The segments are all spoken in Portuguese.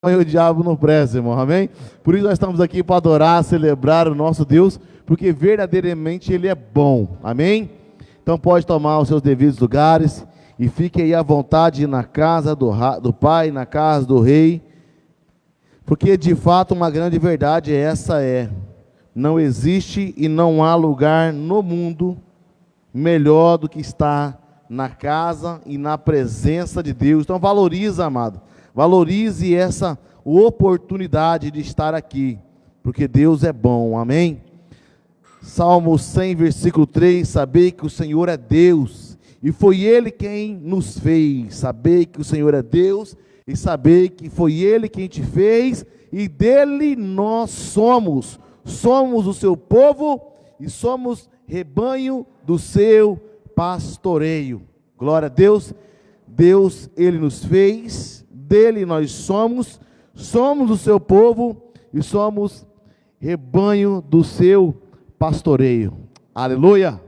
e o diabo não presta, irmão, amém? Por isso nós estamos aqui para adorar, celebrar o nosso Deus, porque verdadeiramente Ele é bom, amém? Então pode tomar os seus devidos lugares e fique aí à vontade na casa do Pai, na casa do Rei, porque de fato uma grande verdade essa é: não existe e não há lugar no mundo melhor do que estar na casa e na presença de Deus. Então valoriza, amado. Valorize essa oportunidade de estar aqui, porque Deus é bom, amém? Salmo 100, versículo 3, sabei que o Senhor é Deus, e foi Ele quem nos fez. Sabei que o Senhor é Deus, e sabei que foi Ele quem te fez, e dele nós somos o seu povo, e somos rebanho do seu pastoreio. Glória a Deus. Deus, Ele nos fez, dele nós somos o seu povo e somos rebanho do seu pastoreio. Aleluia!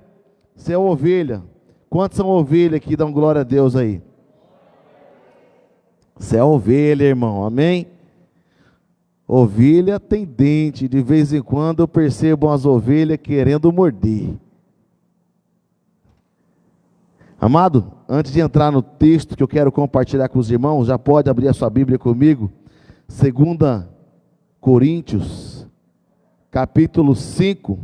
Você é ovelha. Quantos são ovelha aqui? Dão glória a Deus aí. Você é ovelha, irmão, amém? Ovelha tem dente, de vez em quando eu percebo as ovelhas querendo morder. Amado, antes de entrar no texto que eu quero compartilhar com os irmãos, já pode abrir a sua Bíblia comigo, 2 Coríntios, capítulo 5.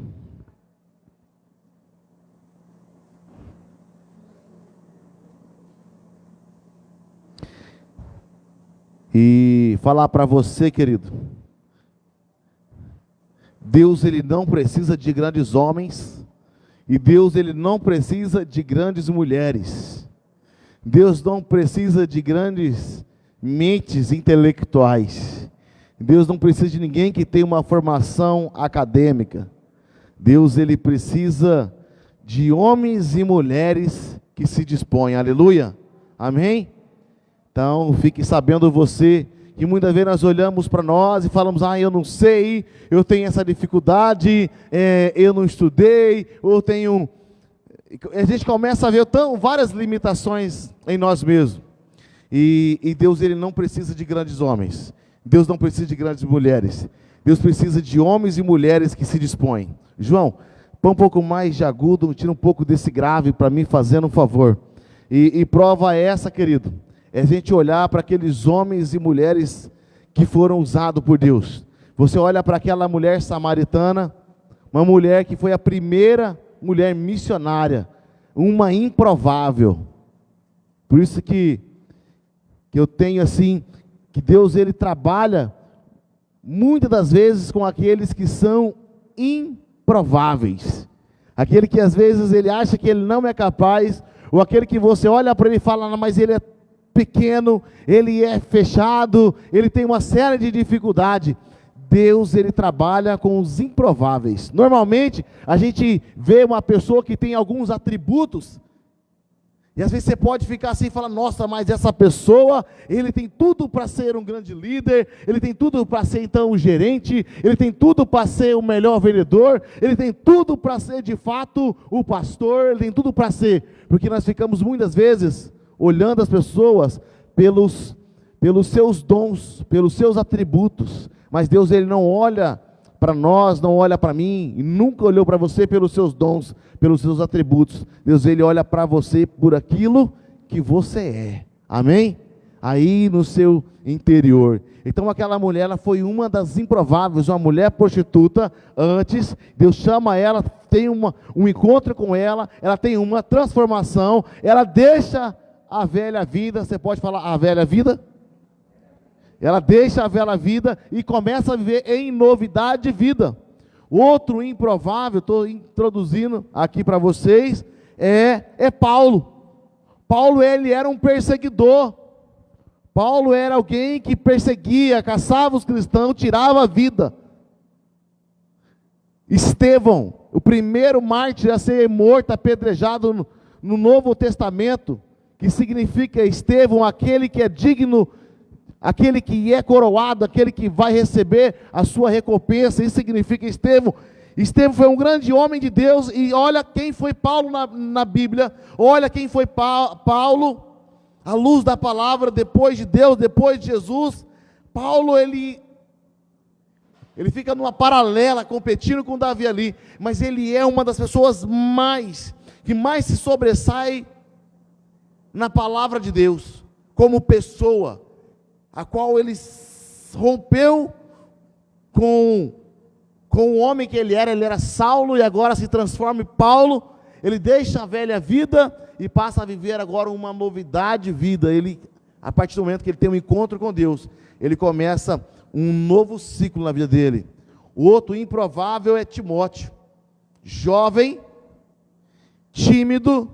E falar para você, querido, Deus, Ele não precisa de grandes homens, e Deus, Ele não precisa de grandes mulheres. Deus não precisa de grandes mentes intelectuais. Deus não precisa de ninguém que tenha uma formação acadêmica. Deus, Ele precisa de homens e mulheres que se dispõem. Aleluia, amém? Então fique sabendo você, que muitas vezes nós olhamos para nós e falamos: eu não sei, eu tenho essa dificuldade, eu não estudei, eu tenho... A gente começa a ver várias limitações em nós mesmos. E Deus, Ele não precisa de grandes homens. Deus não precisa de grandes mulheres. Deus precisa de homens e mulheres que se dispõem. João, põe um pouco mais de agudo, tira um pouco desse grave para mim, fazendo um favor. E prova essa, querido, é a gente olhar para aqueles homens e mulheres que foram usados por Deus. Você olha para aquela mulher samaritana, uma mulher que foi a primeira mulher missionária, uma improvável. Por isso que eu tenho assim, que Deus, Ele trabalha muitas das vezes com aqueles que são improváveis. Aquele que às vezes ele acha que ele não é capaz, ou aquele que você olha para ele e fala: mas ele é pequeno, ele é fechado, ele tem uma série de dificuldades. Deus, Ele trabalha com os improváveis. Normalmente a gente vê uma pessoa que tem alguns atributos, e às vezes você pode ficar assim e falar: nossa, mas essa pessoa, ele tem tudo para ser um grande líder, ele tem tudo para ser então um gerente, ele tem tudo para ser o melhor vendedor, ele tem tudo para ser de fato o pastor, ele tem tudo para ser. Porque nós ficamos muitas vezes olhando as pessoas pelos seus dons, pelos seus atributos, mas Deus, Ele não olha para nós, não olha para mim, e nunca olhou para você pelos seus dons, pelos seus atributos. Deus, Ele olha para você por aquilo que você é, amém? Aí no seu interior. Então aquela mulher, ela foi uma das improváveis, uma mulher prostituta. Antes, Deus chama ela, tem um encontro com ela, ela tem uma transformação, ela deixa a velha vida. Você pode falar a velha vida? Ela deixa a velha vida e começa a viver em novidade de vida. Outro improvável, estou introduzindo aqui para vocês, é Paulo. Paulo, ele era um perseguidor. Paulo era alguém que perseguia, caçava os cristãos, tirava a vida. Estevão, o primeiro mártir a ser morto, apedrejado no Novo Testamento, que significa Estevão, aquele que é digno, aquele que é coroado, aquele que vai receber a sua recompensa. Isso significa Estevão. Estevão foi um grande homem de Deus. E olha quem foi Paulo na Bíblia. Olha quem foi Paulo, à luz da palavra, depois de Deus, depois de Jesus. Paulo, ele fica numa paralela, competindo com Davi ali, mas ele é uma das pessoas que mais se sobressai na palavra de Deus, como pessoa, a qual ele rompeu com o homem que ele era Saulo, e agora se transforma em Paulo. Ele deixa a velha vida e passa a viver agora uma novidade de vida. Ele, a partir do momento que ele tem um encontro com Deus, ele começa um novo ciclo na vida dele. O outro improvável é Timóteo, jovem, tímido,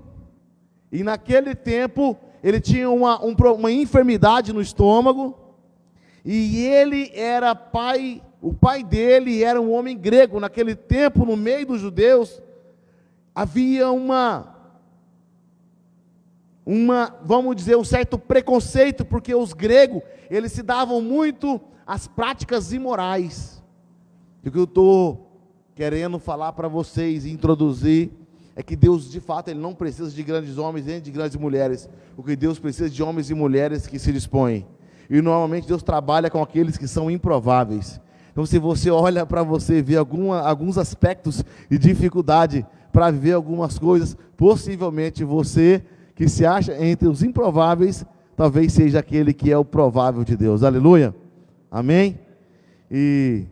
e naquele tempo ele tinha uma enfermidade no estômago, e ele era o pai dele era um homem grego. Naquele tempo, no meio dos judeus, havia vamos dizer, um certo preconceito, porque os gregos, eles se davam muito às práticas imorais. E o que eu estou querendo falar para vocês e introduzir é que Deus, de fato, Ele não precisa de grandes homens nem de grandes mulheres. O que Deus precisa de homens e mulheres que se dispõem. E normalmente Deus trabalha com aqueles que são improváveis. Então, se você olha para você ver alguns aspectos de dificuldade para viver algumas coisas, possivelmente você que se acha entre os improváveis, talvez seja aquele que é o provável de Deus. Aleluia? Amém? E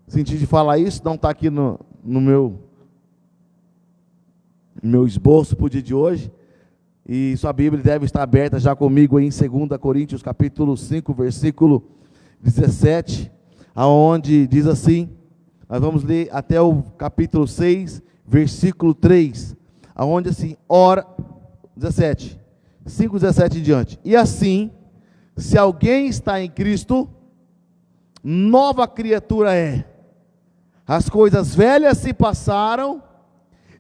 senti de falar isso, não está aqui no meu esboço para o dia de hoje, e sua Bíblia deve estar aberta já comigo aí em 2 Coríntios capítulo 5, versículo 17, aonde diz assim, nós vamos ler até o capítulo 6, versículo 3, aonde assim, 17, 5, 17 em diante. E assim, se alguém está em Cristo, nova criatura é. As coisas velhas se passaram,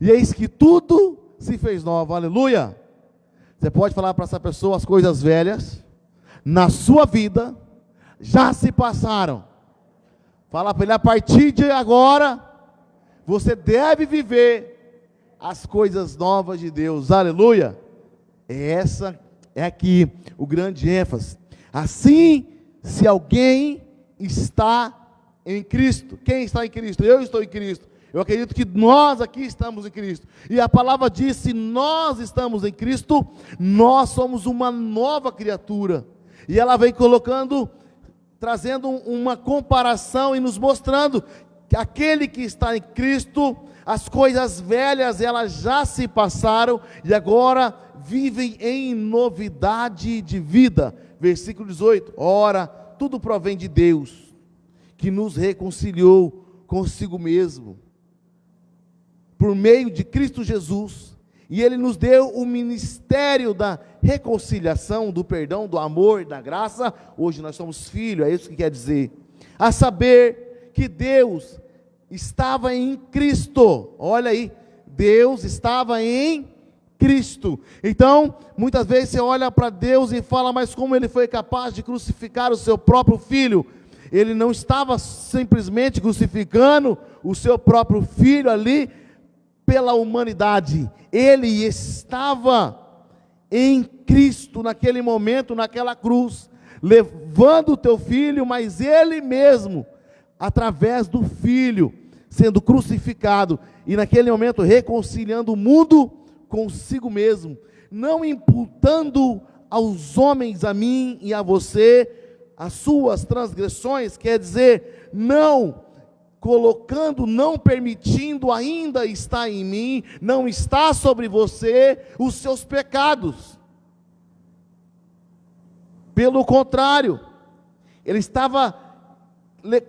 e eis que tudo se fez novo. Aleluia! Você pode falar para essa pessoa, as coisas velhas na sua vida já se passaram. Fala para ele, a partir de agora, você deve viver as coisas novas de Deus. Aleluia! Essa é aqui o grande ênfase. Assim, se alguém está em Cristo. Quem está em Cristo? Eu estou em Cristo. Eu acredito que nós aqui estamos em Cristo. E a palavra diz, se nós estamos em Cristo, nós somos uma nova criatura. E ela vem trazendo uma comparação e nos mostrando que aquele que está em Cristo, as coisas velhas, elas já se passaram e agora vivem em novidade de vida. Versículo 18, ora, tudo provém de Deus, que nos reconciliou consigo mesmo, por meio de Cristo Jesus, e Ele nos deu o ministério da reconciliação, do perdão, do amor, da graça. Hoje nós somos filhos, é isso que quer dizer, a saber que Deus estava em Cristo. Olha aí, Deus estava em Cristo. Então, muitas vezes você olha para Deus e fala, mas como Ele foi capaz de crucificar o seu próprio Filho? Ele não estava simplesmente crucificando o seu próprio Filho ali pela humanidade. Ele estava em Cristo naquele momento, naquela cruz, levando o teu Filho, mas Ele mesmo, através do Filho, sendo crucificado, e naquele momento reconciliando o mundo consigo mesmo, não imputando aos homens, a mim e a você, as suas transgressões, quer dizer, não colocando, não permitindo ainda estar em mim, não está sobre você os seus pecados. Pelo contrário, Ele estava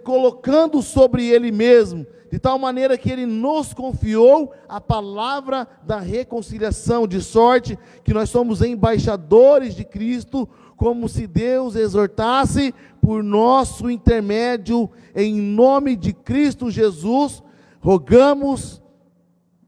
colocando sobre Ele mesmo, de tal maneira que Ele nos confiou a palavra da reconciliação, de sorte que nós somos embaixadores de Cristo, como se Deus exortasse por nosso intermédio, em nome de Cristo Jesus, rogamos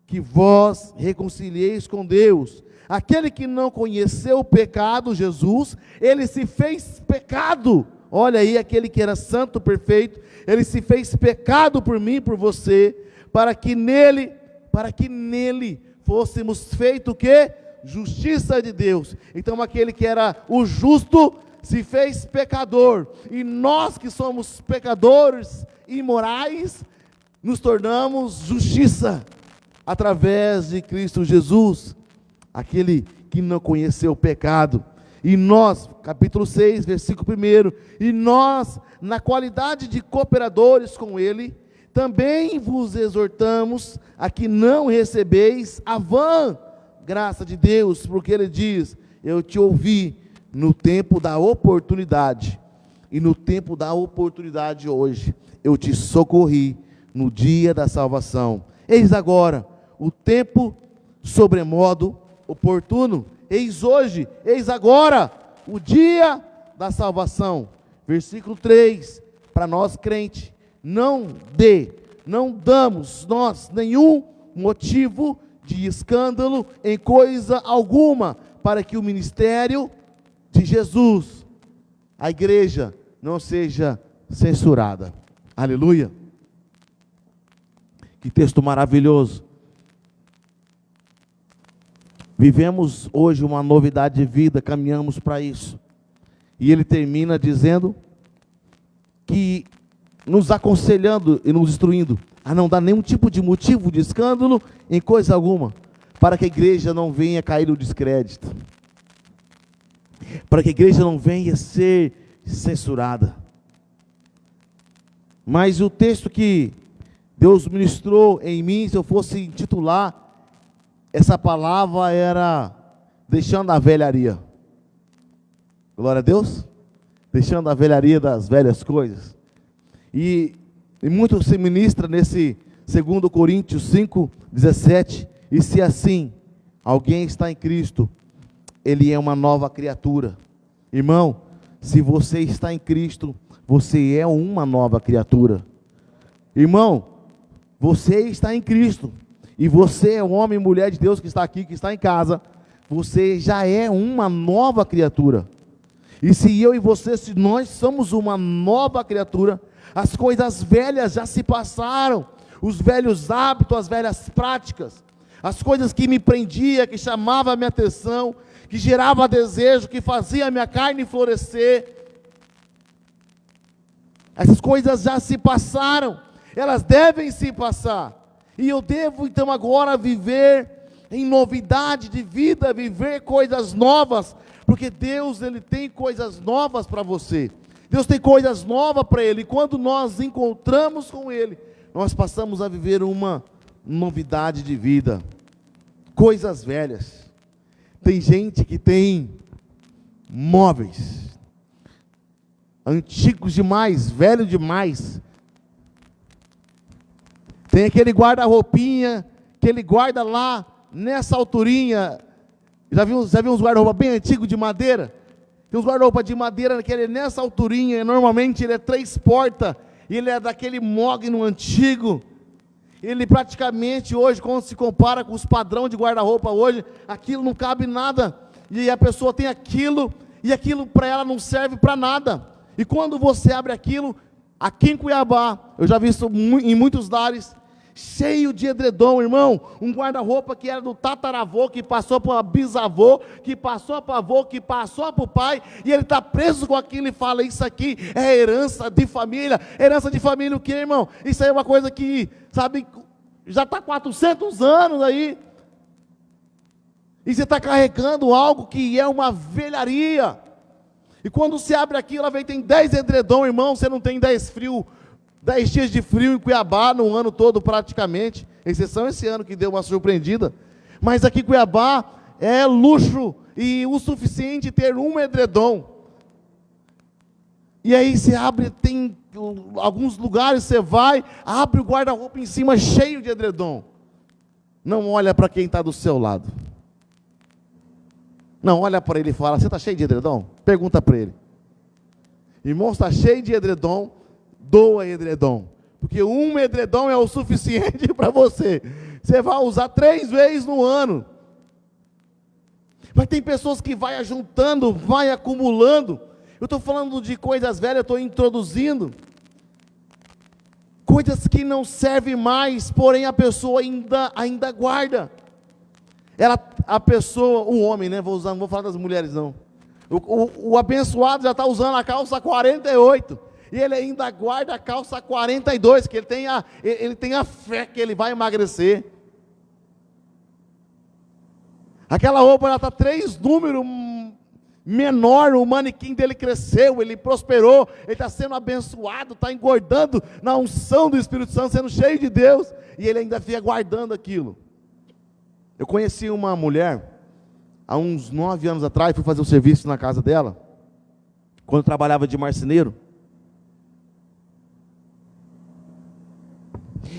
que vós reconcilieis com Deus. Aquele que não conheceu o pecado, Jesus, Ele se fez pecado. Olha aí, aquele que era santo, perfeito, Ele se fez pecado por mim, por você, para que nele fôssemos feito o quê? Justiça de Deus. Então aquele que era o justo se fez pecador, e nós que somos pecadores imorais, nos tornamos justiça, através de Cristo Jesus, aquele que não conheceu o pecado. E nós, capítulo 6, versículo 1, e nós, na qualidade de cooperadores com Ele, também vos exortamos a que não recebeis a vã graça de Deus, porque Ele diz: eu te ouvi no tempo da oportunidade, e no tempo da oportunidade hoje, eu te socorri no dia da salvação. Eis agora o tempo sobremodo oportuno. Eis hoje, eis agora, o dia da salvação. Versículo 3, para nós crentes, não damos nós nenhum motivo de escândalo em coisa alguma, para que o ministério de Jesus, a igreja, não seja censurada. Aleluia. Que texto maravilhoso. Vivemos hoje uma novidade de vida, caminhamos para isso. E ele termina dizendo que, nos aconselhando e nos instruindo a não dar nenhum tipo de motivo de escândalo em coisa alguma, para que a igreja não venha cair no descrédito, para que a igreja não venha ser censurada. Mas o texto que Deus ministrou em mim, se eu fosse intitular essa palavra, era deixando a velharia. Glória a Deus. Deixando a velharia das velhas coisas. E muito se ministra nesse 2 Coríntios 5, 17. E se assim alguém está em Cristo, ele é uma nova criatura. Irmão, se você está em Cristo, você é uma nova criatura. Irmão, você está em Cristo. E você é um homem e mulher de Deus que está aqui, que está em casa, você já é uma nova criatura. E se eu e você, se nós somos uma nova criatura, as coisas velhas já se passaram, os velhos hábitos, as velhas práticas, as coisas que me prendia, que chamava a minha atenção, que gerava desejo, que fazia a minha carne florescer, essas coisas já se passaram, elas devem se passar. E eu devo então agora viver em novidade de vida, viver coisas novas, porque Deus, Ele tem coisas novas para você. Deus tem coisas novas para Ele, e quando nós encontramos com Ele, nós passamos a viver uma novidade de vida. Coisas velhas. Tem gente que tem móveis antigos demais, velho demais. Tem aquele guarda-roupinha que ele guarda lá nessa alturinha. Já viu uns guarda-roupa bem antigos de madeira? Tem uns guarda-roupa de madeira que ele é nessa alturinha, normalmente ele é 3 portas, e ele é daquele mogno antigo. Ele praticamente hoje, quando se compara com os padrões de guarda-roupa hoje, aquilo não cabe nada, e a pessoa tem aquilo, e aquilo para ela não serve para nada. E quando você abre aquilo, aqui em Cuiabá, eu já vi isso em muitos lares, cheio de edredom, irmão, um guarda-roupa que era do tataravô, que passou para o bisavô, que passou para o avô, que passou para o pai, e ele está preso com aquilo e fala: isso aqui é herança de família. Herança de família o que, irmão? Isso aí é uma coisa que, sabe, já está 400 anos aí, e você está carregando algo que é uma velharia. E quando você abre aqui, ela vem, tem 10 edredom, irmão, você não tem 10 dias de frio em Cuiabá, no ano todo praticamente, exceção esse ano que deu uma surpreendida, mas aqui em Cuiabá é luxo, e o suficiente ter um edredom. E aí você abre, tem alguns lugares, você vai, abre o guarda-roupa em cima cheio de edredom. Não olha para quem está do seu lado. Não, olha para ele e fala: você está cheio de edredom? Pergunta para ele. Irmão, está cheio de edredom? Doa edredom, porque um edredom é o suficiente para você. Você vai usar 3 vezes no ano. Mas tem pessoas que vai ajuntando, vai acumulando. Eu estou falando de coisas velhas, eu estou introduzindo coisas que não servem mais, porém a pessoa ainda guarda. A pessoa, o homem, né? Não vou falar das mulheres não. O abençoado já está usando a calça 48. E ele ainda guarda a calça 42, que ele tem a fé que ele vai emagrecer. Aquela roupa já está 3 números menor, o manequim dele cresceu, ele prosperou, ele está sendo abençoado, está engordando na unção do Espírito Santo, sendo cheio de Deus, e ele ainda fica guardando aquilo. Eu conheci uma mulher, há uns 9 anos atrás, fui fazer um serviço na casa dela, quando eu trabalhava de marceneiro.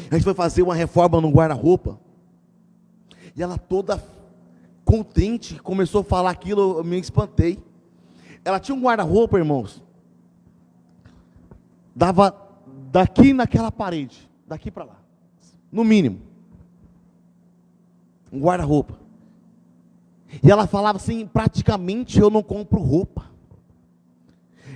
A gente foi fazer uma reforma no guarda-roupa, e ela toda contente, começou a falar aquilo, eu me espantei. Ela tinha um guarda-roupa, irmãos, dava daqui naquela parede, daqui para lá, no mínimo, um guarda-roupa. E ela falava assim, praticamente eu não compro roupa,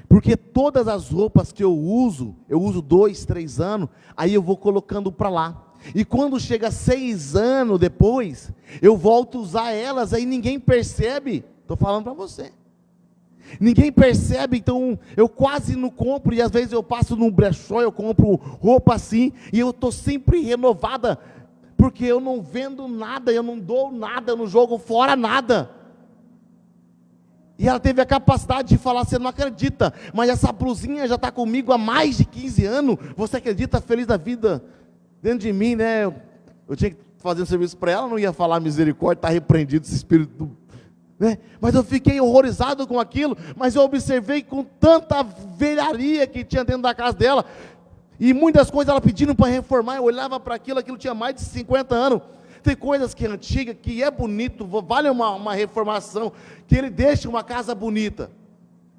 porque todas as roupas que eu uso 2, 3 anos, aí eu vou colocando para lá. E quando chega 6 anos depois, eu volto a usar elas, aí ninguém percebe, estou falando para você, ninguém percebe, então eu quase não compro, e às vezes eu passo num brechó, eu compro roupa assim, e eu estou sempre renovada, porque eu não vendo nada, eu não dou nada, eu não jogo fora nada. E ela teve a capacidade de falar, você não acredita, mas essa blusinha já está comigo há mais de 15 anos, você acredita, feliz da vida, dentro de mim, né? Eu tinha que fazer um serviço para ela, não ia falar misericórdia, está repreendido esse espírito, né? Mas eu fiquei horrorizado com aquilo, mas eu observei com tanta velharia que tinha dentro da casa dela, e muitas coisas ela pedindo para reformar, eu olhava para aquilo tinha mais de 50 anos, tem coisas que é antiga, que é bonito, vale uma reformação, que ele deixa uma casa bonita,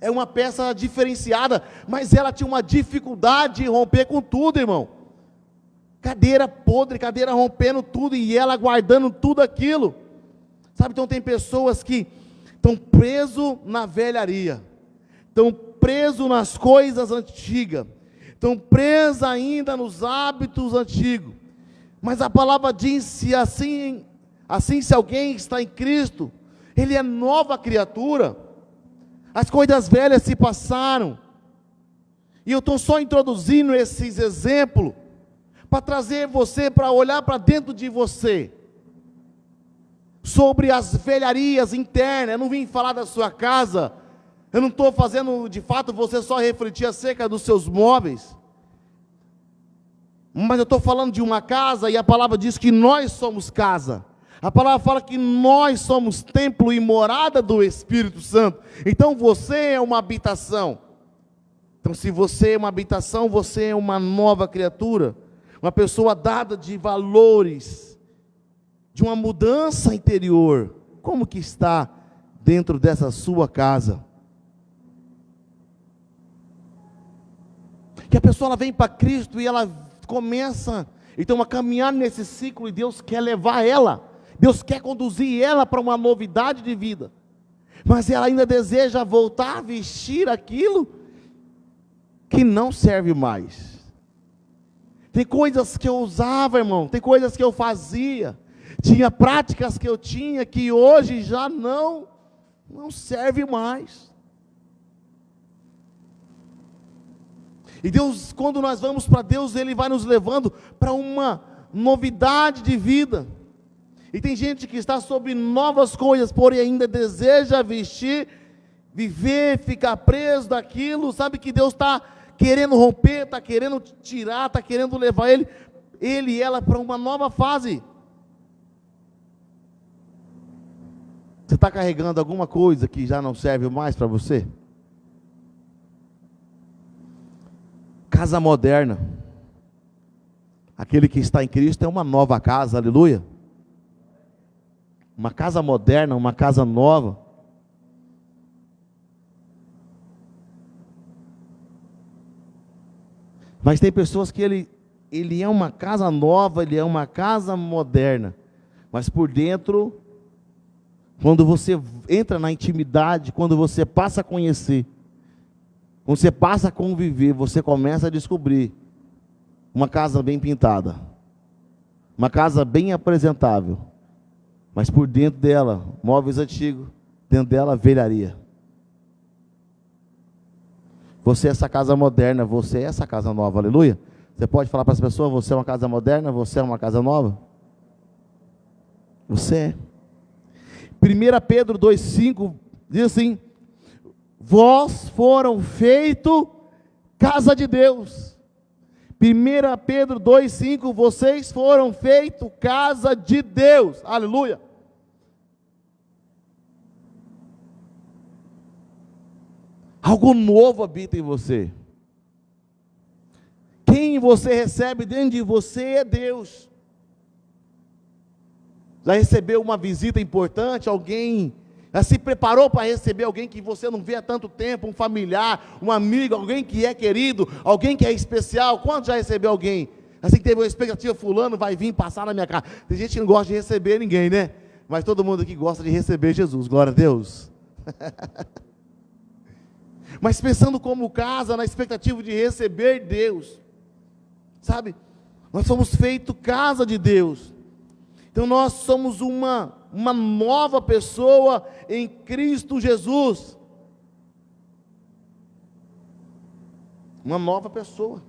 é uma peça diferenciada, mas ela tinha uma dificuldade de romper com tudo, irmão, cadeira podre, cadeira rompendo tudo, e ela guardando tudo aquilo, sabe? Então tem pessoas que estão presos na velharia, estão presos nas coisas antigas, estão presos ainda nos hábitos antigos, mas a palavra diz, se assim se alguém está em Cristo, ele é nova criatura, as coisas velhas se passaram, e eu estou só introduzindo esses exemplos, para trazer você, para olhar para dentro de você, sobre as velharias internas. Eu não vim falar da sua casa, eu não estou fazendo de fato você só refletir acerca dos seus móveis, mas eu estou falando de uma casa, e a palavra diz que nós somos casa, a palavra fala que nós somos templo e morada do Espírito Santo, então você é uma habitação, então se você é uma habitação, você é uma nova criatura, uma pessoa dada de valores, de uma mudança interior. Como que está dentro dessa sua casa? Que a pessoa ela vem para Cristo e ela começa então a caminhar nesse ciclo, e Deus quer levar ela, Deus quer conduzir ela para uma novidade de vida, mas ela ainda deseja voltar a vestir aquilo que não serve mais. Tem coisas que eu usava, irmão, tem coisas que eu fazia, tinha práticas que eu tinha, que hoje já não serve mais. E Deus, quando nós vamos para Deus, Ele vai nos levando para uma novidade de vida. E tem gente que está sobre novas coisas, porém ainda deseja vestir, viver, ficar preso daquilo, sabe que Deus está querendo romper, está querendo tirar, está querendo levar ele e ela para uma nova fase. Você está carregando alguma coisa que já não serve mais para você? Casa moderna, aquele que está em Cristo é uma nova casa, aleluia, uma casa moderna, uma casa nova. Mas tem pessoas que ele é uma casa nova, ele é uma casa moderna, mas por dentro, quando você entra na intimidade, quando você passa a conhecer, quando você passa a conviver, você começa a descobrir uma casa bem pintada, uma casa bem apresentável, mas por dentro dela, móveis antigos, dentro dela velharia. Você é essa casa moderna, você é essa casa nova, aleluia. Você pode falar para as pessoas, você é uma casa moderna, você é uma casa nova? Você é. 1 Pedro 2,5 diz assim: vós foram feito casa de Deus. 1 Pedro 2,5, vocês foram feito casa de Deus, aleluia. Algo novo habita em você. Quem você recebe dentro de você é Deus. Já recebeu uma visita importante, alguém já se preparou para receber alguém que você não vê há tanto tempo, um familiar, um amigo, alguém que é querido, alguém que é especial? Quanto já recebeu alguém? Assim que teve uma expectativa, fulano vai vir passar na minha casa. Tem gente que não gosta de receber ninguém, né? Mas todo mundo aqui gosta de receber Jesus, glória a Deus. Mas pensando como casa, na expectativa de receber Deus, sabe? Nós somos feitos casa de Deus. Então nós somos uma nova pessoa em Cristo Jesus. Uma nova pessoa.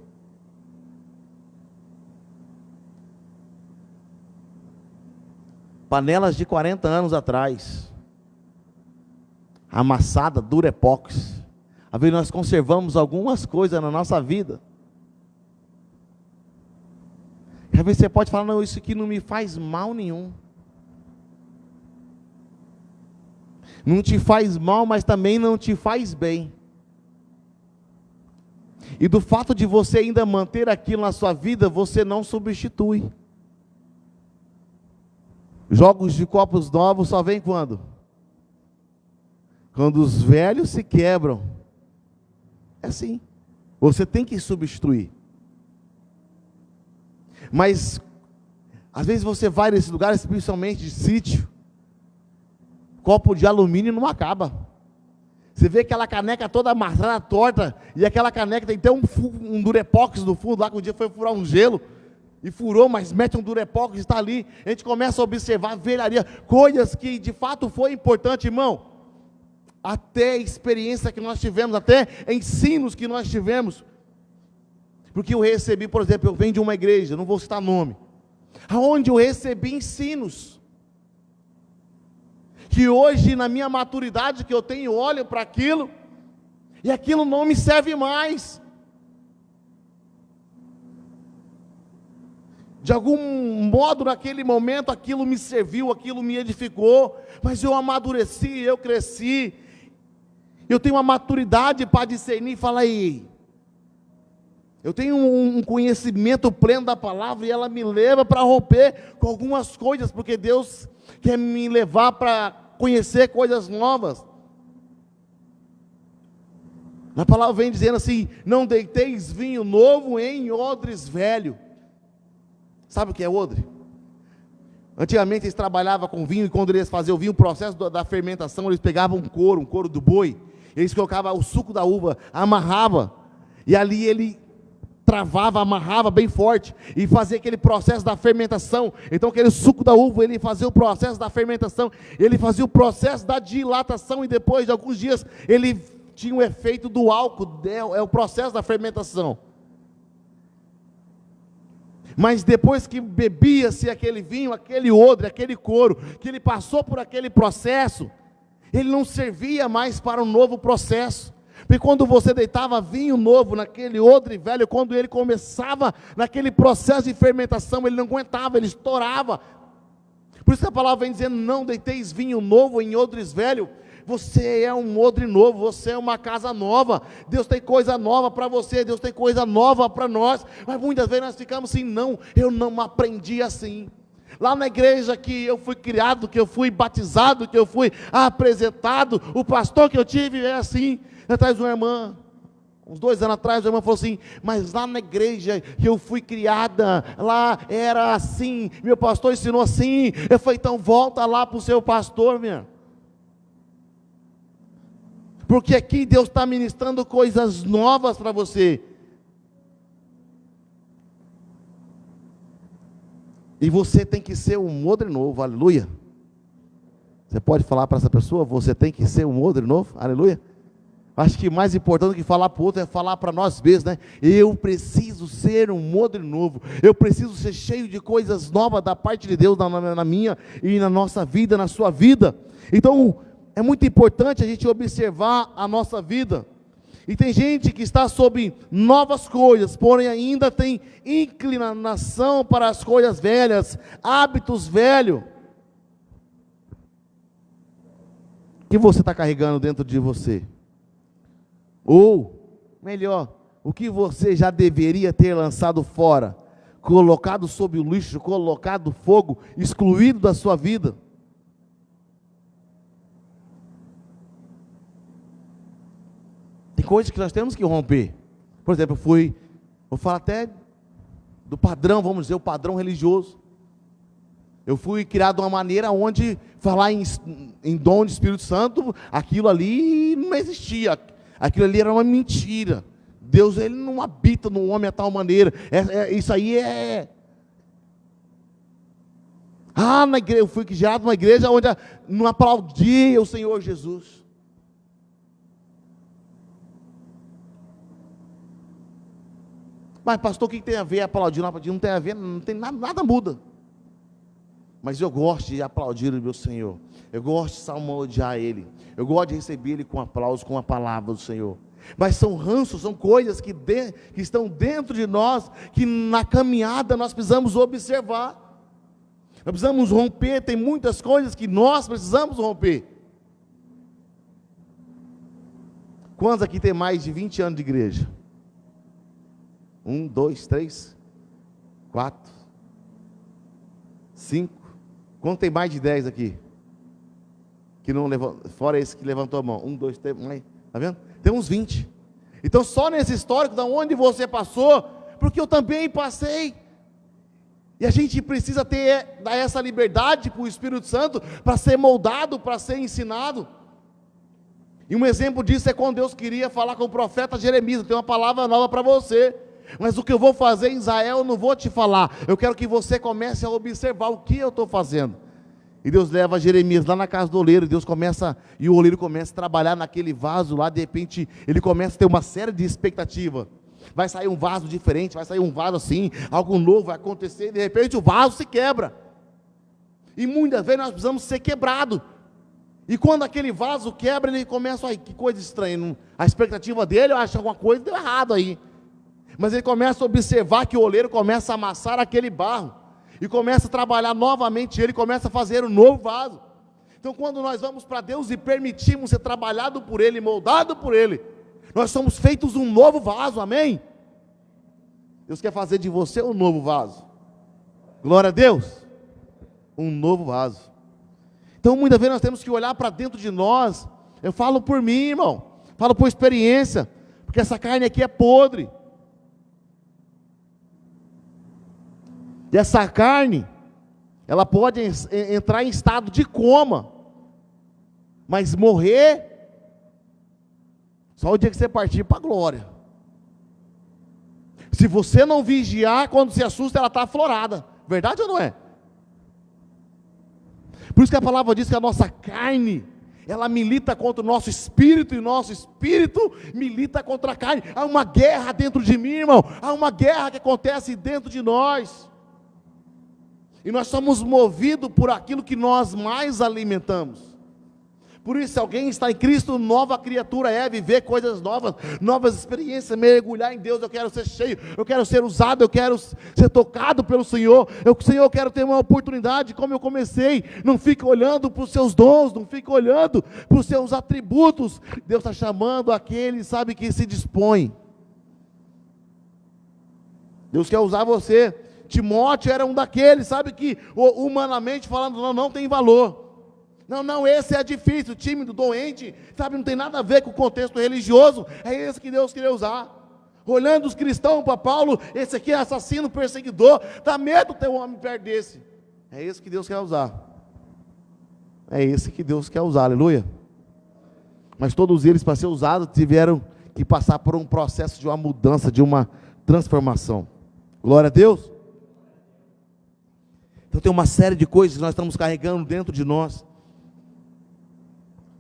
Panelas de 40 anos atrás, amassada, Durepox. Às vezes nós conservamos algumas coisas na nossa vida. Às vezes você pode falar, não, isso aqui não me faz mal nenhum. Não te faz mal, mas também não te faz bem. E do fato de você ainda manter aquilo na sua vida, você não substitui. Jogos de copos novos só vem quando? Quando os velhos se quebram. É assim. Você tem que substituir. Mas, às vezes você vai nesses lugares, principalmente de sítio, copo de alumínio não acaba. Você vê aquela caneca toda amassada, torta, e aquela caneca tem até um durepox no fundo, lá que um dia foi furar um gelo, e furou, mas mete um durepox e está ali. A gente começa a observar velharia, coisas que de fato foi importante, irmão. Até experiência que nós tivemos, até ensinos que nós tivemos. Porque eu recebi, por exemplo, eu venho de uma igreja, não vou citar nome, aonde eu recebi ensinos, que hoje na minha maturidade que eu tenho, olho para aquilo, e aquilo não me serve mais. De algum modo naquele momento aquilo me serviu, aquilo me edificou, mas eu amadureci, eu cresci, eu tenho uma maturidade para discernir e falar, ei, eu tenho um conhecimento pleno da palavra e ela me leva para romper com algumas coisas, porque Deus quer me levar para conhecer coisas novas. A palavra vem dizendo assim, não deiteis vinho novo em odres velho. Sabe o que é odre? Antigamente eles trabalhavam com vinho, e quando eles faziam o vinho, o processo da fermentação, eles pegavam um couro do boi, eles colocavam o suco da uva, amarrava, e ali ele travava, amarrava bem forte, e fazia aquele processo da fermentação. Então aquele suco da uva, ele fazia o processo da fermentação, ele fazia o processo da dilatação, e depois de alguns dias, ele tinha o efeito do álcool, é o processo da fermentação. Mas depois que bebia-se aquele vinho, aquele odre, aquele couro, que ele passou por aquele processo, ele não servia mais para um novo processo. Porque quando você deitava vinho novo naquele odre velho, quando ele começava naquele processo de fermentação, ele não aguentava, ele estourava. Por isso que a palavra vem dizendo, não deiteis vinho novo em odres velho. Você é um odre novo, você é uma casa nova. Deus tem coisa nova para você, Deus tem coisa nova para nós. Mas muitas vezes nós ficamos assim, não, eu não aprendi assim. Lá na igreja que eu fui criado, que eu fui batizado, que eu fui apresentado, o pastor que eu tive é assim. Atrás de uma irmã, uns 2 anos atrás, a irmã falou assim, mas lá na igreja que eu fui criada, lá era assim, meu pastor ensinou assim. Eu falei, então volta lá para o seu pastor, minha. Porque aqui Deus está ministrando coisas novas para você. E você tem que ser um odre novo, aleluia. Você pode falar para essa pessoa, você tem que ser um odre novo, aleluia. Acho que mais importante do que falar para o outro é falar para nós mesmos, né? Eu preciso ser um modelo novo. Eu preciso ser cheio de coisas novas da parte de Deus na minha e na nossa vida, na sua vida. Então, é muito importante a gente observar a nossa vida. E tem gente que está sob novas coisas, porém ainda tem inclinação para as coisas velhas, hábitos velhos. O que você está carregando dentro de você? Ou, melhor, o que você já deveria ter lançado fora, colocado sob o lixo, colocado fogo, excluído da sua vida? Tem coisas que nós temos que romper. Por exemplo, vou falar até do padrão, vamos dizer, o padrão religioso. Eu fui criado de uma maneira onde falar em dom de Espírito Santo, aquilo ali não existia. Aquilo ali era uma mentira. Deus, ele não habita no homem a tal maneira. Isso aí é... na igreja, eu fui gerado numa igreja onde não aplaudia o Senhor Jesus. Mas pastor, o que tem a ver aplaudir? Não tem a ver, não tem nada, nada muda. Mas eu gosto de aplaudir o meu Senhor. Eu gosto de salmodiar Ele. Eu gosto de receber Ele com aplauso, com a palavra do Senhor. Mas são ranços, são coisas que estão dentro de nós, que na caminhada nós precisamos observar. Nós precisamos romper, tem muitas coisas que nós precisamos romper. Quantos aqui tem mais de 20 anos de igreja? 1, 2, 3, 4, 5. Quanto tem mais de 10 aqui? Que não levantou, fora esse que levantou a mão. 1, 2, 3, mais. Está vendo? Tem uns 20. Então só nesse histórico, da onde você passou, porque eu também passei. E a gente precisa dar essa liberdade para o Espírito Santo, para ser moldado, para ser ensinado. E um exemplo disso é quando Deus queria falar com o profeta Jeremias. Eu tenho uma palavra nova para você. Mas o que eu vou fazer em Israel, eu não vou te falar. Eu quero que você comece a observar o que eu estou fazendo. E Deus leva Jeremias lá na casa do oleiro. E o oleiro começa a trabalhar naquele vaso lá. De repente, ele começa a ter uma série de expectativas. Vai sair um vaso diferente, vai sair um vaso assim, algo novo vai acontecer. E de repente, o vaso se quebra. E muitas vezes nós precisamos ser quebrados. E quando aquele vaso quebra, ele começa, ai, que coisa estranha. A expectativa dele, eu acho que alguma coisa deu errado aí. Mas ele começa a observar que o oleiro começa a amassar aquele barro, e começa a trabalhar novamente, ele começa a fazer um novo vaso. Então quando nós vamos para Deus e permitimos ser trabalhado por Ele, moldado por Ele, nós somos feitos um novo vaso, amém? Deus quer fazer de você um novo vaso, glória a Deus, um novo vaso. Então muitas vezes nós temos que olhar para dentro de nós. Eu falo por mim, irmão, falo por experiência, porque essa carne aqui é podre. E essa carne, ela pode entrar em estado de coma, mas morrer só o dia que você partir para a glória. Se você não vigiar, quando se assusta, ela está aflorada. Verdade ou não é? Por isso que a palavra diz que a nossa carne, ela milita contra o nosso espírito, e o nosso espírito milita contra a carne. Há uma guerra dentro de mim, irmão. Há uma guerra que acontece dentro de nós. E nós somos movidos por aquilo que nós mais alimentamos. Por isso, se alguém está em Cristo, nova criatura é, viver coisas novas, novas experiências, mergulhar em Deus. Eu quero ser cheio, eu quero ser usado, eu quero ser tocado pelo Senhor. Senhor, eu quero ter uma oportunidade, como eu comecei. Não fique olhando para os seus dons, não fique olhando para os seus atributos. Deus está chamando aquele, sabe, que se dispõe. Deus quer usar você. Timóteo era um daqueles, sabe, que humanamente falando, não tem valor. Não, esse é difícil, tímido, doente, sabe, não tem nada a ver com o contexto religioso. É esse que Deus queria usar. Olhando os cristãos para Paulo, esse aqui é assassino, perseguidor, dá medo ter um homem perto desse. É esse que Deus quer usar. É esse que Deus quer usar, aleluia. Mas todos eles, para ser usados, tiveram que passar por um processo de uma mudança, de uma transformação. Glória a Deus. Então tem uma série de coisas que nós estamos carregando dentro de nós.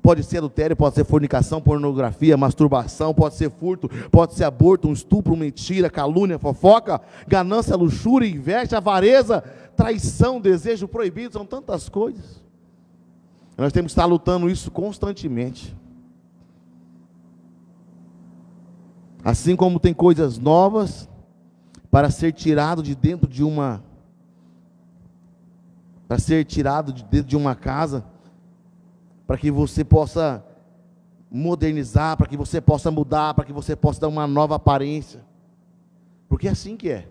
Pode ser adultério, pode ser fornicação, pornografia, masturbação, pode ser furto, pode ser aborto, um estupro, mentira, calúnia, fofoca, ganância, luxúria, inveja, avareza, traição, desejo proibido, são tantas coisas. Nós temos que estar lutando isso constantemente. Assim como tem coisas novas para ser tirado de dentro de uma casa, para que você possa modernizar, para que você possa mudar, para que você possa dar uma nova aparência. Porque é assim que é.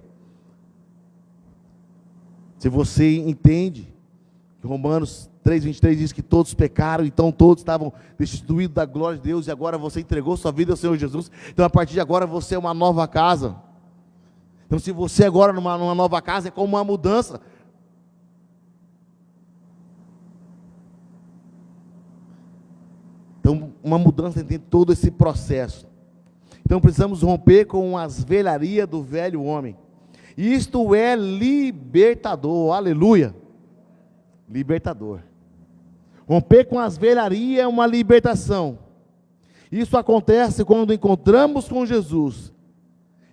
Se você entende que Romanos 3:23 diz que todos pecaram, então todos estavam destituídos da glória de Deus, e agora você entregou sua vida ao Senhor Jesus, então a partir de agora você é uma nova casa. Então se você agora numa nova casa, é como uma mudança. Então, uma mudança tem todo esse processo. Então, precisamos romper com as velharias do velho homem. Isto é libertador, aleluia. Libertador. Romper com as velharias é uma libertação. Isso acontece quando encontramos com Jesus.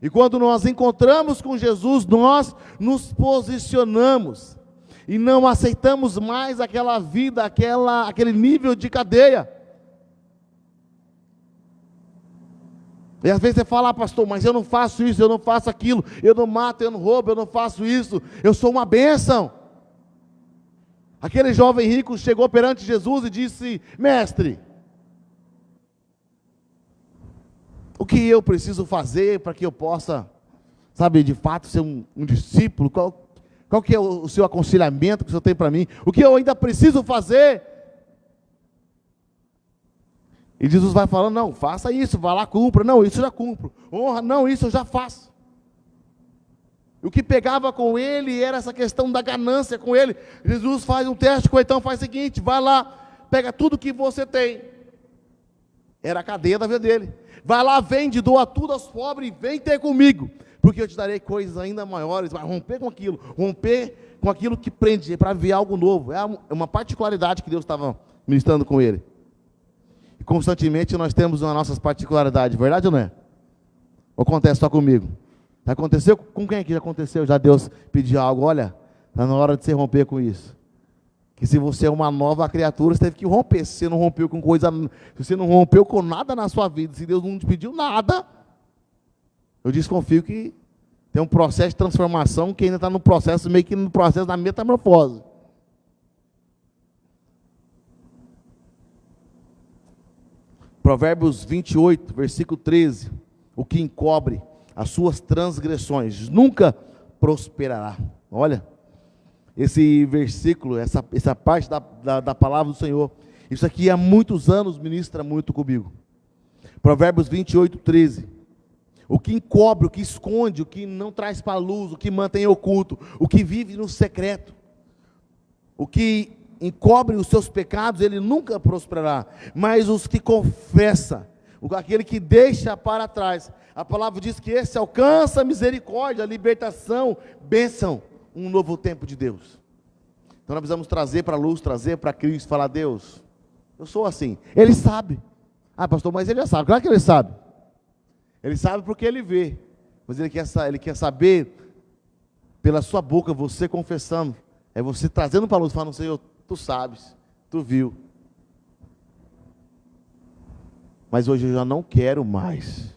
E quando nós encontramos com Jesus, nós nos posicionamos. E não aceitamos mais aquela vida, aquele nível de cadeia. E às vezes você fala, pastor, mas eu não faço isso, eu não faço aquilo, eu não mato, eu não roubo, eu não faço isso, eu sou uma bênção. Aquele jovem rico chegou perante Jesus e disse, mestre, o que eu preciso fazer para que eu possa, de fato ser um discípulo? Qual que é o seu aconselhamento que o senhor tem para mim? O que eu ainda preciso fazer? E Jesus vai falando, não, faça isso, vá lá, cumpra, não, isso eu já cumpro, honra, não, isso eu já faço. O que pegava com ele era essa questão da ganância com ele. Jesus faz um teste com ele, então faz o seguinte, vai lá, pega tudo que você tem. Era a cadeia da vida dele. Vai lá, vende, doa tudo aos pobres, vem ter comigo, porque eu te darei coisas ainda maiores. Vai romper com aquilo que prende, para ver algo novo. É uma particularidade que Deus estava ministrando com ele. E constantemente nós temos as nossas particularidades, verdade ou não é? Ou acontece só comigo? Já aconteceu? Com quem aqui já aconteceu? Já Deus pediu algo, olha, está na hora de você romper com isso. Que se você é uma nova criatura, você teve que romper. Se você não rompeu com coisa, se você não rompeu com nada na sua vida, se Deus não te pediu nada, eu desconfio que tem um processo de transformação que ainda está no processo, meio que no processo da metamorfose. Provérbios 28, versículo 13. O que encobre as suas transgressões nunca prosperará. Olha, esse versículo, essa parte da palavra do Senhor, isso aqui há muitos anos ministra muito comigo. Provérbios 28, 13. O que encobre, o que esconde, o que não traz para a luz, o que mantém oculto, o que vive no secreto, o que encobre os seus pecados, ele nunca prosperará. Mas os que confessa, aquele que deixa para trás, a palavra diz que esse alcança a misericórdia, a libertação, bênção, um novo tempo de Deus. Então nós precisamos trazer para a luz, trazer para Cristo, falar, Deus, eu sou assim. Ele sabe. Ah, pastor, mas ele já sabe. Claro que ele sabe. Ele sabe porque ele vê. Mas ele quer saber pela sua boca, você confessando. É você trazendo para a luz, falando, Senhor, tu sabes, tu viu. Mas hoje eu já não quero mais.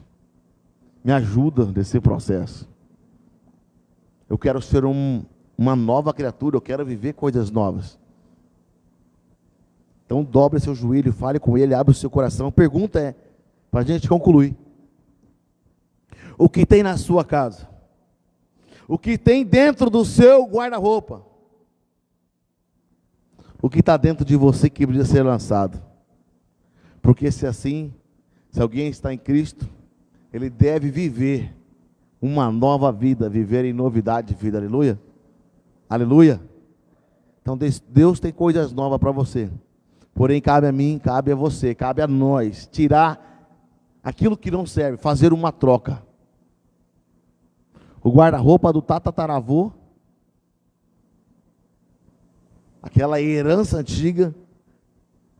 Me ajuda nesse processo. Eu quero ser uma nova criatura, eu quero viver coisas novas. Então dobre seu joelho, fale com ele, abre o seu coração. A pergunta é, para a gente concluir, o que tem na sua casa? O que tem dentro do seu guarda-roupa? O que está dentro de você que precisa ser lançado? Porque se alguém está em Cristo, ele deve viver uma nova vida, viver em novidade de vida, aleluia? Aleluia? Então Deus tem coisas novas para você, porém cabe a mim, cabe a você, cabe a nós, tirar aquilo que não serve, fazer uma troca. O guarda-roupa do tataravô, aquela herança antiga,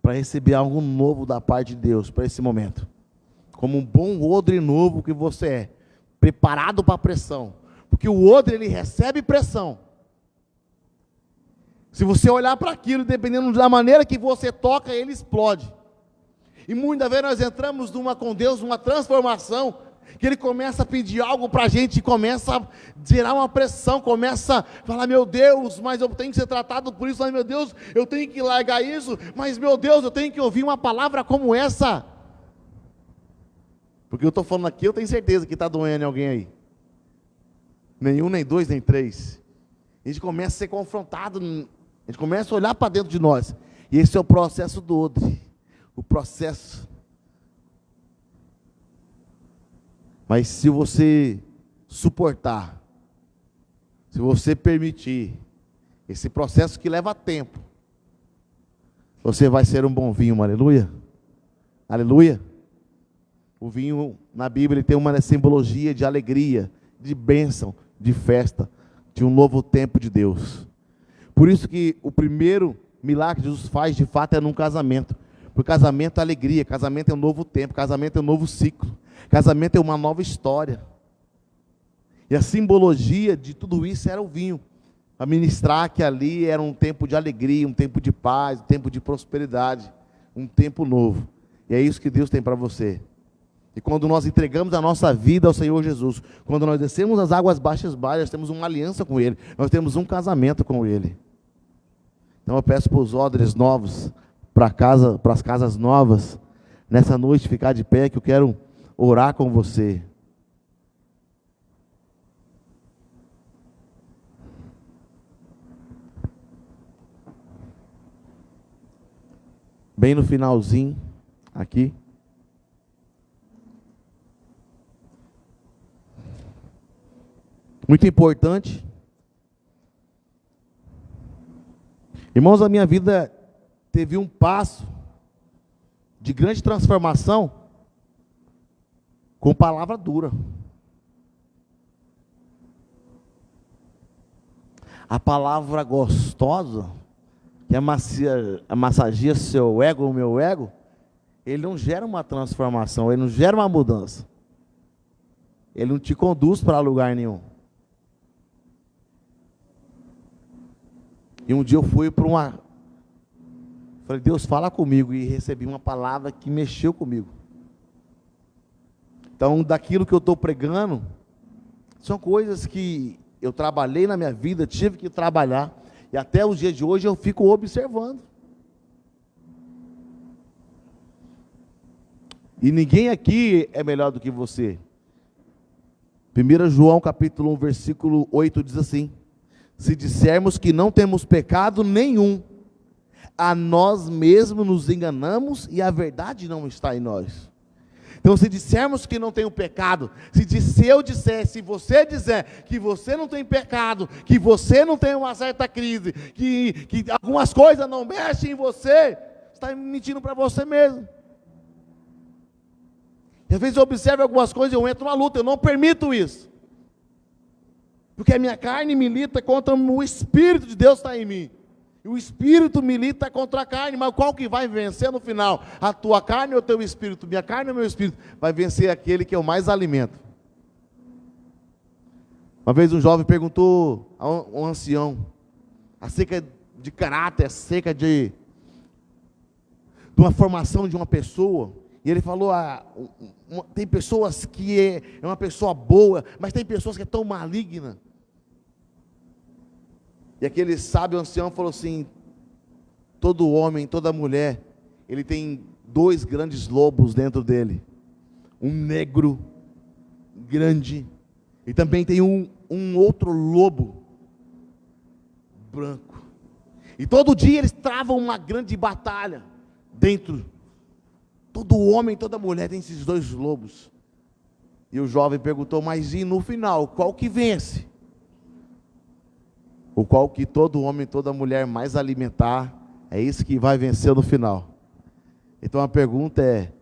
para receber algo novo da parte de Deus para esse momento. Como um bom odre novo que você é, preparado para a pressão. Porque o odre, ele recebe pressão. Se você olhar para aquilo, dependendo da maneira que você toca, ele explode. E muitas vezes nós entramos com Deus, numa transformação, que Ele começa a pedir algo para a gente, começa a gerar uma pressão, começa a falar, meu Deus, mas eu tenho que ser tratado por isso, mas meu Deus, eu tenho que largar isso, mas meu Deus, eu tenho que ouvir uma palavra como essa. Porque eu estou falando aqui, eu tenho certeza que está doendo em alguém aí. Nem um, nem dois, nem três. A gente começa a ser confrontado, a gente começa a olhar para dentro de nós. E esse é o processo do odre. O processo. Mas se você suportar, se você permitir, esse processo que leva tempo, você vai ser um bom vinho, aleluia? Aleluia? O vinho na Bíblia ele tem uma simbologia de alegria, de bênção, de festa, de um novo tempo de Deus. Por isso que o primeiro milagre que Jesus faz de fato é num casamento. Porque casamento é alegria, casamento é um novo tempo, casamento é um novo ciclo, casamento é uma nova história. E a simbologia de tudo isso era o vinho, a ministrar que ali era um tempo de alegria, um tempo de paz, um tempo de prosperidade, um tempo novo. E é isso que Deus tem para você. E quando nós entregamos a nossa vida ao Senhor Jesus, quando nós descemos as águas baixas, nós temos uma aliança com Ele, nós temos um casamento com Ele. Então eu peço para os odres novos, para as casas novas, nessa noite ficar de pé, que eu quero orar com você. Bem no finalzinho, aqui. Muito importante. Irmãos, a minha vida teve um passo de grande transformação com palavra dura. A palavra gostosa, que massageia seu ego, o meu ego, ele não gera uma transformação, ele não gera uma mudança. Ele não te conduz para lugar nenhum. E um dia eu fui para falei, Deus, fala comigo, e recebi uma palavra que mexeu comigo. Então, daquilo que eu estou pregando, são coisas que eu trabalhei na minha vida, tive que trabalhar, e até os dias de hoje eu fico observando. E ninguém aqui é melhor do que você. 1 João capítulo 1, versículo 8 diz assim: se dissermos que não temos pecado nenhum, a nós mesmos nos enganamos e a verdade não está em nós. Então, se dissermos que não tem o pecado, se você disser que você não tem pecado, que você não tem uma certa crise, que algumas coisas não mexem em você, está mentindo para você mesmo. E às vezes eu observo algumas coisas e eu entro numa luta, eu não permito isso. Porque a minha carne milita contra o Espírito de Deus está em mim. E o Espírito milita contra a carne, mas qual que vai vencer no final? A tua carne ou o teu Espírito? Minha carne ou meu Espírito? Vai vencer aquele que eu mais alimento. Uma vez um jovem perguntou a um ancião, acerca de caráter, acerca de uma formação de uma pessoa, e ele falou, tem pessoas que é uma pessoa boa, mas tem pessoas que é tão maligna. E aquele sábio ancião falou assim, todo homem, toda mulher, ele tem dois grandes lobos dentro dele. Um negro, grande, e também tem um outro lobo, branco. E todo dia eles travam uma grande batalha dentro. Todo homem, toda mulher tem esses dois lobos. E o jovem perguntou, mas e no final, qual que vence? O qual que todo homem, toda mulher mais alimentar, é isso que vai vencer no final. Então a pergunta é,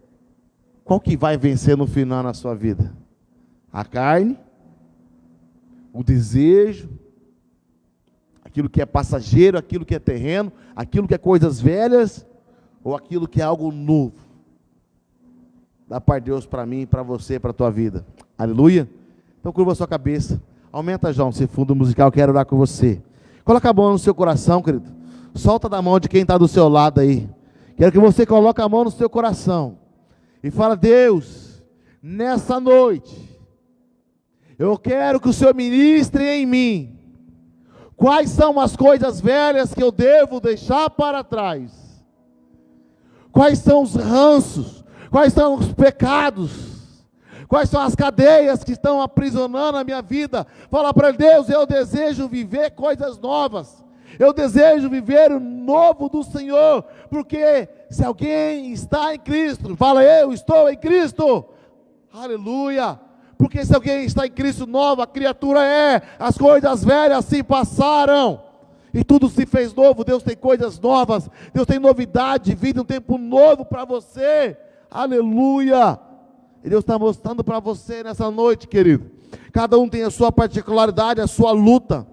qual que vai vencer no final na sua vida? A carne? O desejo? Aquilo que é passageiro, aquilo que é terreno, aquilo que é coisas velhas? ou aquilo que é algo novo, da parte de Deus para mim, para você, para a tua vida. Aleluia. Então curva a sua cabeça, aumenta já esse fundo musical, quero orar com você. Coloca a mão no seu coração, querido. Solta da mão de quem está do seu lado aí. Quero que você coloque a mão no seu coração e fala: Deus, nessa noite, eu quero que o Senhor ministre em mim. Quais são as coisas velhas que eu devo deixar para trás? Quais são os ranços? Quais são os pecados? Quais são as cadeias que estão aprisionando a minha vida? Fala para ele: Deus, eu desejo viver coisas novas. Eu desejo viver o novo do Senhor. Porque se alguém está em Cristo, fala: eu estou em Cristo. Aleluia. Porque se alguém está em Cristo, nova criatura é. As coisas velhas se passaram e tudo se fez novo. Deus tem coisas novas. Deus tem novidade de vida, um tempo novo para você. Aleluia. E Deus está mostrando para você nessa noite, querido. Cada um tem a sua particularidade, a sua luta.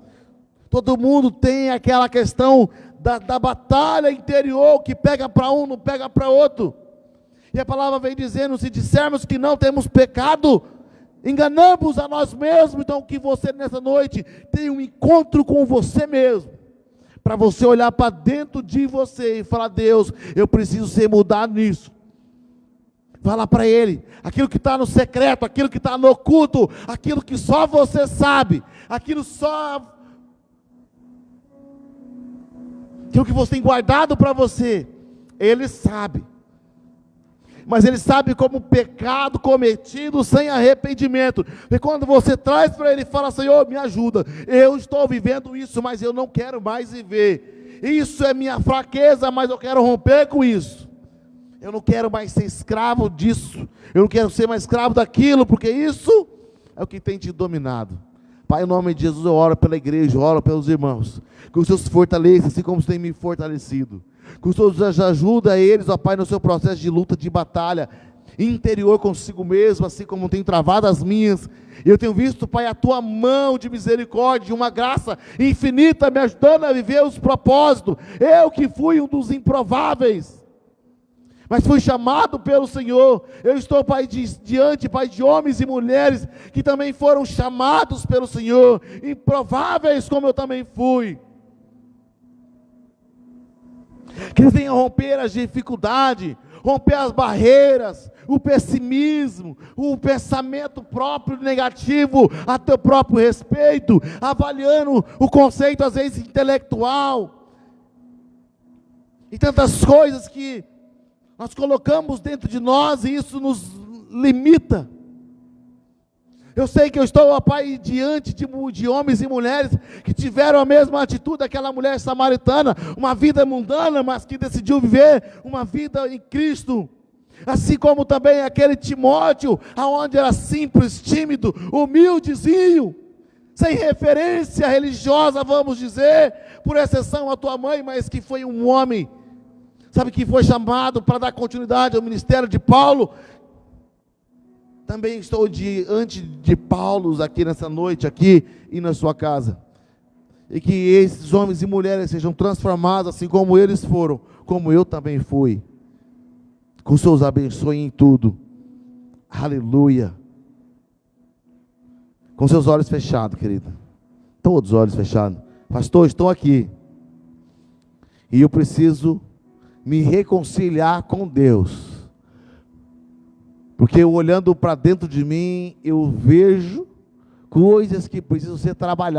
Todo mundo tem aquela questão da batalha interior, que pega para um, não pega para outro. E a palavra vem dizendo: se dissermos que não temos pecado, enganamos a nós mesmos. Então que você nessa noite tenha um encontro com você mesmo, para você olhar para dentro de você e falar: Deus, eu preciso ser mudado nisso. Fala para Ele, aquilo que está no secreto, aquilo que está no oculto, aquilo que só você sabe, aquilo que você tem guardado para você, Ele sabe. Mas Ele sabe como pecado cometido sem arrependimento. E quando você traz para Ele e fala: Senhor, me ajuda, eu estou vivendo isso, mas eu não quero mais viver. Isso é minha fraqueza, mas eu quero romper com isso. Eu não quero mais ser escravo disso. Eu não quero ser mais escravo daquilo, porque isso é o que tem te dominado. Pai, em nome de Jesus, eu oro pela igreja, eu oro pelos irmãos. Que o Senhor se fortaleça, assim como você tem me fortalecido. Que o Senhor já ajuda eles, ó Pai, no seu processo de luta, de batalha interior consigo mesmo, assim como tem travado as minhas. E eu tenho visto, Pai, a tua mão de misericórdia, uma graça infinita me ajudando a viver os propósitos. Eu que fui um dos improváveis, mas fui chamado pelo Senhor. Eu estou, Pai, diante, Pai, de homens e mulheres que também foram chamados pelo Senhor, improváveis como eu também fui. Que eles venham romper as dificuldades, romper as barreiras, o pessimismo, o pensamento próprio negativo a teu próprio respeito, avaliando o conceito às vezes intelectual, e tantas coisas que nós colocamos dentro de nós, e isso nos limita. Eu sei que eu estou, ó Pai, diante de homens e mulheres que tiveram a mesma atitude daquela mulher samaritana, uma vida mundana, mas que decidiu viver uma vida em Cristo. Assim como também aquele Timóteo, aonde era simples, tímido, humildezinho, sem referência religiosa, vamos dizer, por exceção a tua mãe, mas que foi um homem, sabe, que foi chamado para dar continuidade ao ministério de Paulo. Também estou diante de Paulo aqui nessa noite, aqui e na sua casa. E que esses homens e mulheres sejam transformados, assim como eles foram, como eu também fui. Que o Senhor os abençoe em tudo. Aleluia. Com seus olhos fechados, querido. Todos os olhos fechados. Pastor, estou aqui. E eu preciso me reconciliar com Deus. Porque eu olhando para dentro de mim, eu vejo coisas que precisam ser trabalhadas.